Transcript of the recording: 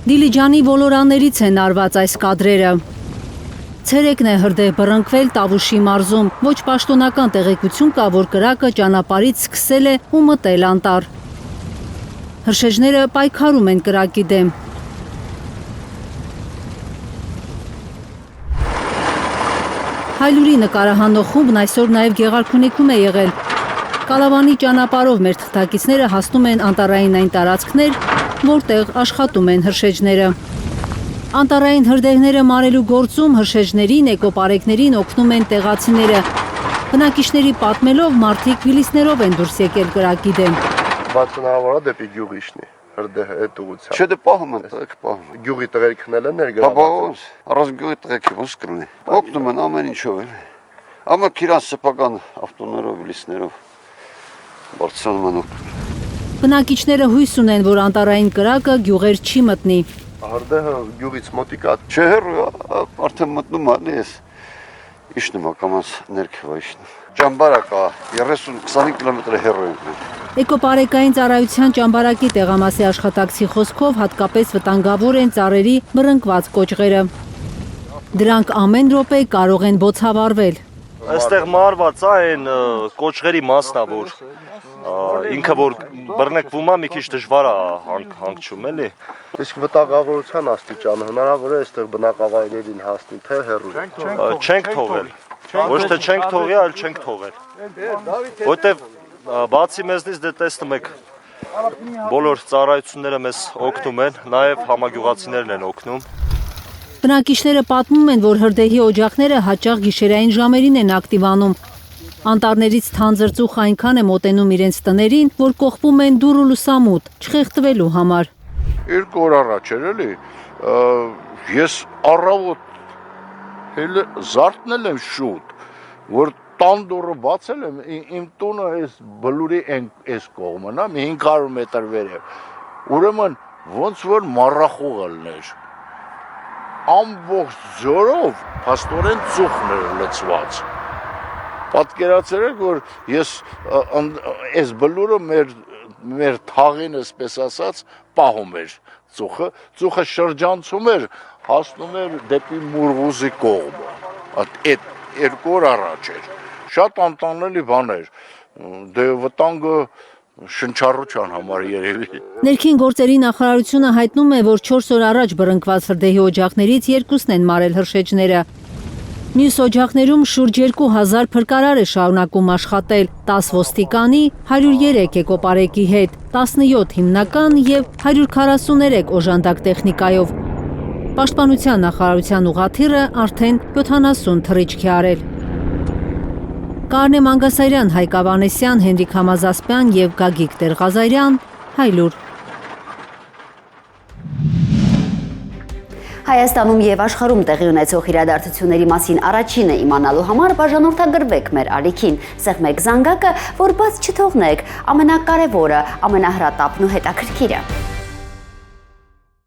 Դիլիջանի ոլորաններից են արված այս կադրերը։ Ցերեկն է հրդեհ բռնկվել Տավուշի մարզում։ Ոչ պաշտոնական տեղեկություն կա, որ կրակը ճանապարհից սկսել է ու մտել անտառ։ Հրշեջները պայքարում են կրակի դեմ։ Հայլուրի նկարահանող խումբն այսօր նաև Գեղարքունիքում է եղել։ Կալավանի ճանապարհով մեր թղթակիցները հասնում են անտառային այն տարածքներ, որտեղ աշխատում են հրշեջները։ Անտառային հրդեհները մարելու գործում հրշեջներին, էկոպարեկներին օգնում են տեղացիները։ Բնակիչների պատմելով մարդիկ հիլիսներով են դուրս եկել կրակի դեմ։ Բայց հնարավոր է դեպի գյուղիշնի հրդեհը այդ ուղղությամբ։ Չէ, դե պահում են, պահում։ Գյուղի տղերքն էլ են Հա, բաղոց, առանց գյուղի տղերքի ոնց կլինի։ Օգնում են ամեն ինչով էլ։ Ամեն իրան սեփական ավտոներով, հիլիսներով բարձրանում են օգնում։ Բնակիչները հույս ունեն, որ անտառային կրակը գյուղեր չի մտնի։ Հրդեհը գյուղից մոտիկա։ Չէ, հեռու արդեն մտնում է, ես իշնում ակամաս ներքևա իշնում։ Ճամբարակ է 30-25 կիլոմետր հեռու ենք։ Էկոպարեկային ծառայության ճամբարակի տեղամասի աշխատակցի խոսքով հատկապես վտանգավոր են ծառերի բռնկված կոճղերը։ Դրանք ամեն րոպե կարող են բոցավառվել։ Այստեղ մարված է այն կոճղերի մասն է, որ ինքը որ բռնկվում է, մի քիչ դժվար է հանգչում, էլի։ Իսկ վտանգավորության աստիճանը հնարավոր է այստեղ բնակավայրերին հասնի, թե հեռու։ Չենք թողել։ Ոչ թե չենք թողի, այլ չենք թողել։ Որտեվ բացի մեզնից դե տեսնում եք բոլոր ծառայությունները մեզ օգնում են, նաև համագյուղացիներն են օգնում։ Բնակիչները պատմում են, որ հրդեհի օջախները հաճախ գիշերային ժամերին են ակտիվանում։ Անտառներից թանձր ծուխ այնքան է մոտենում իրենց տներին, որ կողպում են դուռ ու լուսամուտ, չխեղդվելու համար։ 2 օր առաջ էր էլի, ես առավոտ հենց զարթնել եմ շուտ, որ տան դուռը բացել եմ, իմ տունը այս բլուրի այս կողմն է, 500 մետր վերև։ Ուրեմն ոնց որ մառախուղ ելներ։ Ամբողջ ձորով փաստորեն ծուխն էր լցված։ Պատկերացրեք եք, որ ես այս բլուրը մեր թաղին, այսպես ասած, պահում էր ծուխը շրջանցում էր, հասնում էր դեպի Մուրվուզի կողմը։ Այդ 2 օր առաջ էր։ Շատ անտանելի բան էր։ Դե վտանգը շնչառության համար երևի։ Ներքին գործերի նախարարությունը հայտնում է, որ 4 օր առաջ բռնկված հրդեհի օջախներից 2-ն են մարել հրշեջները։ Մյուս օջախներում շուրջ 2000 փրկարար է շարունակում աշխատել, 10 ոստիկանի, 103 էկոպարեկի հետ, 17 հիմնական եւ 143 օժանդակ տեխնիկայով։ Պաշտպանության նախարարության ուղղաթիռը արդեն 70 թռիչք է արել։ Կարնե Մանգասարյան, Հայկ Ավանեսյան, Հենրիկ Համազասպյան եւ Գագիկ Տեր-Ղազարյան, Հայլուր։ Հայաստանում եւ աշխարհում տեղի ունեցող իրադարձությունների մասին առաջինը իմանալու համար բաժանորդագրվեք մեր ալիքին, սեղմեք զանգակը, որ բաց չթողնեք ամենակարևորը, ամենահրատապն ու հետաքրքիրը։